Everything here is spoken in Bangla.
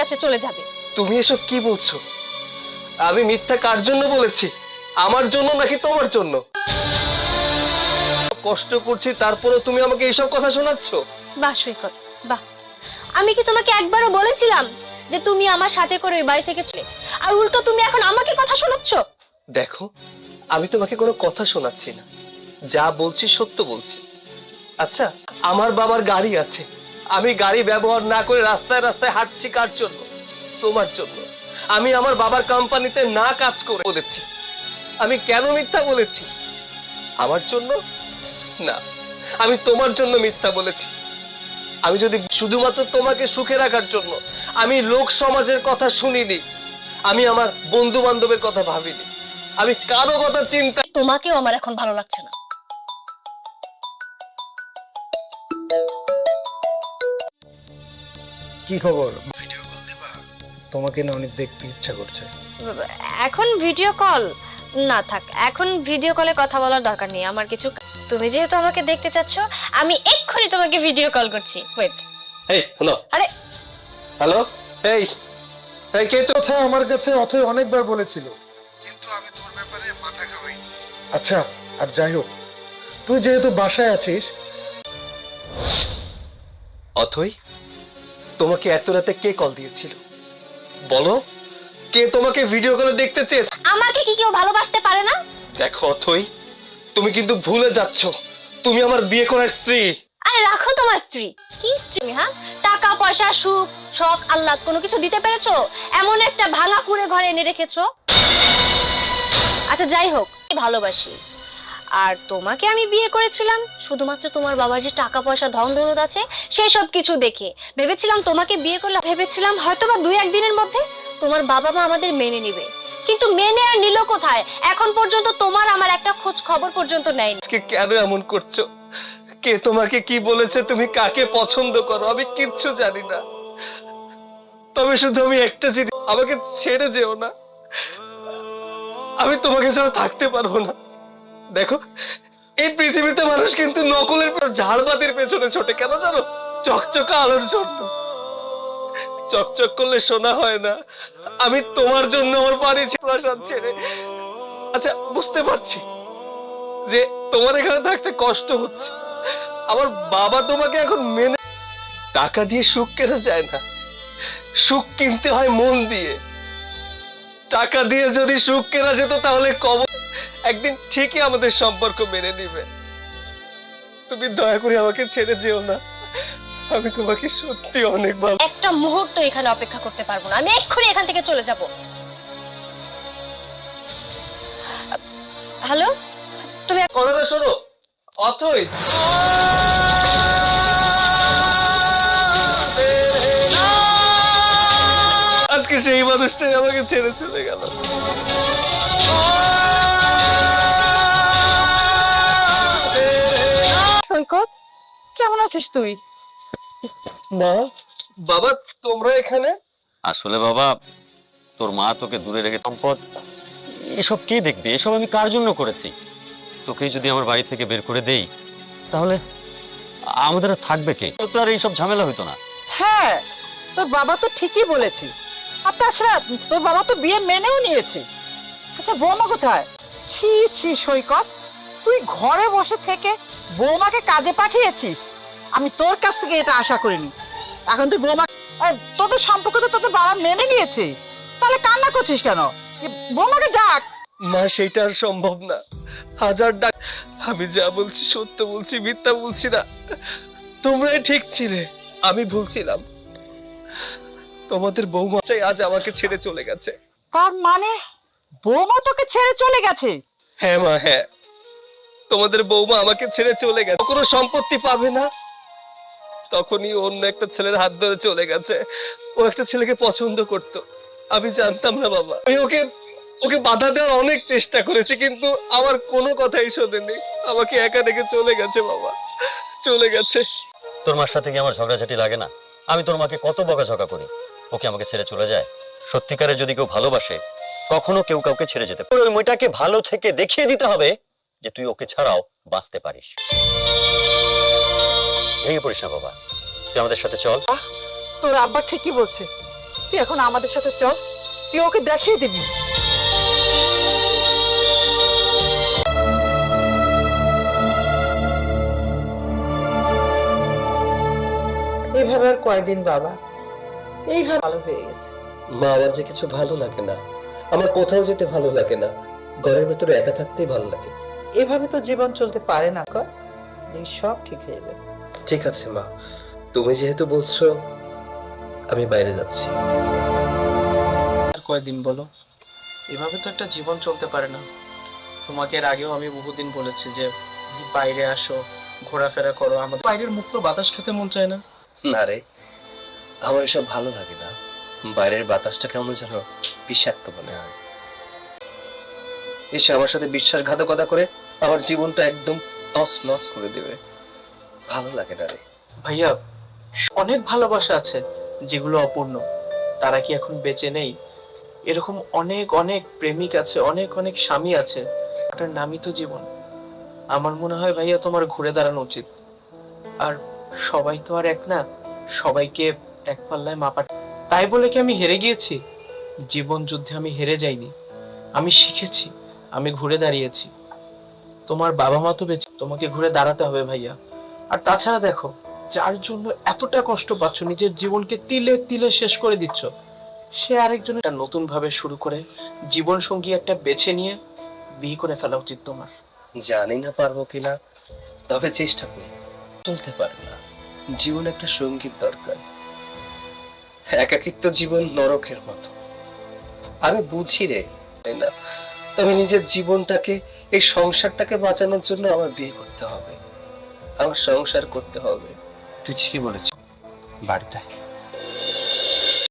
কাছে চলে যাবে। তুমি এসব কি বলছো? আমি মিথ্যা কার জন্য বলেছি? আমার জন্য নাকি তোমার জন্য? কষ্ট করছি তারপরেও তুমি আমাকে এইসব কথা শোনাচ্ছ? বাহ সৈকত, বাহ। আমি কি তোমাকে একবারও বলেছিলাম যে তুমি আমার সাথে করে ওই বাড়ি থেকে চলে, আর উল্টো তুমি এখন আমাকে কথা শোনাচ্ছ? দেখো, আমি তোমাকে কোনো কথা শোনাচ্ছি না, যা বলছি সত্য বলছি। আচ্ছা, আমার বাবার গাড়ি আছে, আমি গাড়ি ব্যবহার না করে রাস্তায় রাস্তায় হাঁটছি কার জন্য? তোমার জন্য। আমি আমার বাবার কোম্পানিতে না কাজ করে বলেছি। আমি কেন মিথ্যা বলেছি? আমার জন্য না, আমি তোমার জন্য মিথ্যা বলেছি। আমি যদি শুধুমাত্র তোমাকে সুখে রাখার জন্য আমি লোক সমাজের কথা শুনিনি, আমি আমার বন্ধু বান্ধবের কথা ভাবিনি, আমি কারো কথা চিন্তা। তোমাকেও আমার এখন ভালো লাগছে না। কি খবর? ভিডিও কল দেবা? তোমাকে না অনেক দেখতে ইচ্ছা করছে। এখন ভিডিও কল না থাক, এখন ভিডিও কলে কথা বলার দরকার নেই আমার কিছু। তুমি যেহেতু আমাকে দেখতে চাচ্ছ, আমি এক্ষুনি তোমাকে ভিডিও কল করছি। ওয়েট। এই শোনো। আরে হ্যালো, এই এই কে তো? কথা আমার কাছে অথই অনেকবার বলেছিল, কিন্তু আমি তোর ব্যাপারে মাথা ঘামাইনি। আচ্ছা, আর যাই হোক, তুই যেহেতু বাসায় আছিস। অথই, তোমাকে এত রাতে কে কল দিয়েছিল? বলো, কে তোমাকে ভিডিও কলে দেখতে চেয়েছে? আমাকে কি কেউ ভালোবাসতে পারে না? দেখো অথই, তুমি কিন্তু ভুলে যাচ্ছ, তুমি আমার বিয়ে করা স্ত্রী। আরে রাখো তোমার স্ত্রী। কি স্ত্রী? হ্যাঁ, টাকা পয়সা সুখ শখ আহ্লাদ কোনো কিছু দিতে পেরেছো? এমন একটা ভাঙা কুড়ে ঘরে এনে রেখেছো। আচ্ছা যাই হোক, ভালোবাসি। আর তোমাকে আমি বিয়ে করেছিলাম শুধুমাত্র তোমার বাবার যে টাকা পয়সা ধন দৌলত আছে সেই সব কিছু দেখে। ভেবেছিলাম তোমাকে বিয়ে করলে, ভেবেছিলাম হয়তোবা 2-1 দিনের মধ্যে তোমার বাবা মা আমাদের মেনে নিবে, কিন্তু মেনে আর নিল কোথায়? এখন পর্যন্ত তোমার আমার একটা খোঁজ খবর পর্যন্ত নেয়নি। আজকে কেন এমন করছো? কে তোমাকে কি বলেছে তুমি কাকে পছন্দ করো? আমি কিচ্ছু জানি না, তবে শুধু আমি একটা জিনিস, আমাকে ছেড়ে যেও না, আমি তোমাকে ছাড়া থাকতে পারবো না। দেখো, এই পৃথিবীতে মানুষ কিন্তু নকলের ঝাড়বাতির পেছনে ছোটে, কেন জানো? চকচকা আলোর জন্য। চকচক করলে সোনা হয় না। আমি তোমার জন্য আমার বাড়ি প্রাসাদ ছেড়ে, আচ্ছা বুঝতে পারছি যে তোমার এখানে থাকতে কষ্ট হচ্ছে। আমার বাবা তোমাকে এখন মেনে, টাকা দিয়ে সুখ কেনা যায় না, সুখ কিনতে হয় মন দিয়ে। টাকা দিয়ে যদি সুখ কেনা যেত তাহলে কবর একদিন ঠিকই আমাদের সম্পর্ক মেনে নিবে। তুমি দয়া করে আমাকে ছেড়ে যেও না, আমি তোমাকে সত্যি অনেক ভালো। একটা মুহূর্ত এখানে অপেক্ষা করতে পারবো না, আমি এক্ষুনি এখান থেকে চলে যাব। হ্যালো, তুমি কথাটা শোনো অথই। আজকে সেই মানুষটাই আমাকে ছেড়ে চলে গেল। সৈকত, কেমন আছিস তুই? মা, বাবা, তোমরা এখানে? আসলে বাবা, তোর মা তোকে দূরে রেখে সম্পদ এসব কে দেখবে? এসব আমি কার জন্য করেছি? তোকে যদি আমার বাড়ি থেকে বের করে দেই তাহলে আমাদের আর থাকবে কে? তো আর এইসব ঝামেলা হইতো না। হ্যাঁ, তোর বাবা তো ঠিকই বলেছে। আর তাছাড়া তোর বাবা তো বিয়ে মেনেও নিয়েছে। আচ্ছা, বৌমা কোথায়? ছি ছি সৈকত, তুই ঘরে বসে থেকে বৌমাকে কাজে পাঠিয়েছিস। আমি তোর কাছ থেকে এটা আশা করিনি। এখন তুই বৌমা, তোদের সম্পর্ক তো তোদের বাবা মেনে নিয়েছে, তাহলে কান্না করছিস কেন? বৌমাকে ডাক। মা, সেটা আর সম্ভব না। হাজার ডাক, আমি যা বলছি সত্য বলছি, মিথ্যা বলছি না। তোমরাই ঠিক ছিলে, আমি ভুলছিলাম। তোমাদের বৌমাটাই আজ আমাকে ছেড়ে চলে গেছে। তার মানে বৌমা তোকে ছেড়ে চলে গেছে? হ্যাঁ মা, হ্যাঁ, তোমাদের বৌমা আমাকে ছেড়ে চলে গেছে। কোনো সম্পত্তি পাবে না, তখনই অন্য একটা ছেলের হাত ধরে চলে গেছে। ও একটা ছেলেকে পছন্দ করত, আমি জানতাম না বাবা। আমি ওকে ওকে বাধা দেওয়ার অনেক চেষ্টা করেছি, কিন্তু আমার কোনো কথাই শোনেনি। আমাকে একা রেখে চলে গেছে বাবা, চলে গেছে। তোর মার সাথে কি আমার ঝগড়াঝাটি লাগে না? আমি তোর মাকে কত বকাঝকা করি, ওকে আমাকে ছেড়ে চলে যায়। সত্যিকারে যদি কেউ ভালোবাসে কখনো কেউ কাউকে ছেড়ে যেতে পারে। ওই মেয়েটাকে ভালো থেকে দেখিয়ে দিতে হবে যে তুই ওকে ছাড়াও বাঁচতে পারিস। ভেঙে পড়িস না বাবা, তুই আমাদের সাথে চল। তোর আব্বা ঠিকই বলছে, তুই এখন আমাদের সাথে চল, তুই ওকে দেখিয়ে দিবি। এইভাবে আর কয়দিন বাবা, এইভাবে ভালো হয়ে গেছে। মা, আমার যে কিছু ভালো লাগে না, আমার কোথাও যেতে ভালো লাগে না, ঘরের ভেতরে একা থাকতেই ভালো লাগে। এভাবে তো জীবন চলতে পারে না, কর সব ঠিক হয়ে যাবে। ঠিক আছে মা, তুমি যেহেতু বলছো, আমি বাইরে যাচ্ছি। আর কয়দিন বলো, এভাবে তো একটা জীবন চলতে পারে না। তোমাকে এর আগেও আমি বহুদিন বলেছি যে বাইরে আসো, ঘোরাফেরা করো, আমাদের বাইরের মুক্ত বাতাস খেতে মন চায় না। না রে, আমার এসব ভালো লাগে না। বাইরের বাতাসটা কেমন যেন বিষাক্ত মনে হয়। এসে আমার সাথে বিশ্বাসঘাতকতা করে আমার জীবনটা একদম তছনছ করে দেবে। ভালো লাগে না রে। ভাইয়া, অনেক ভালোবাসা আছে যেগুলো অপূর্ণ, তারা কি এখন বেঁচে নেই? এরকম অনেক অনেক প্রেমিক আছে, অনেক অনেক স্বামী আছে, তার নামই তো জীবন। আমার মনে হয় ভাইয়া তোমার ঘুরে দাঁড়ানো উচিত। আর সবাই তো আর এক না, সবাইকে এক পাল্লায় মাপা। তাই বলে কি আমি হেরে গিয়েছি? জীবন যুদ্ধে আমি হেরে যাইনি, আমি শিখেছি, আমি ঘুরে দাঁড়িয়েছি। তোমার বাবা মা তো বেঁচে, তোমাকে ঘুরে দাঁড়াতে হবে ভাইয়া। আর তাছাড়া দেখো, যার জন্য এতটা কষ্ট পাচ্ছ, নিজের জীবনকে তিলে তিলে শেষ করে দিচ্ছ, সে আরেকজনের নতুন ভাবে শুরু করে জীবন সঙ্গী একটা বেছে নিয়ে বিয়ে করে ফেলা উচিত তোমার। জানি না পারবো কিনা, তবে চেষ্টা করি। চলতে পারে না, জীবন একটা সঙ্গীত দরকার। একাকিত্ব জীবন নরকের মতো। আমি বুঝি রে, তাই না? তবে নিজের জীবনটাকে, এই সংসারটাকে বাঁচানোর জন্য আমার বিয়ে করতে হবে, আমার সংসার করতে হবে। তুই ঠিকই বলেছিস, বাড়িতে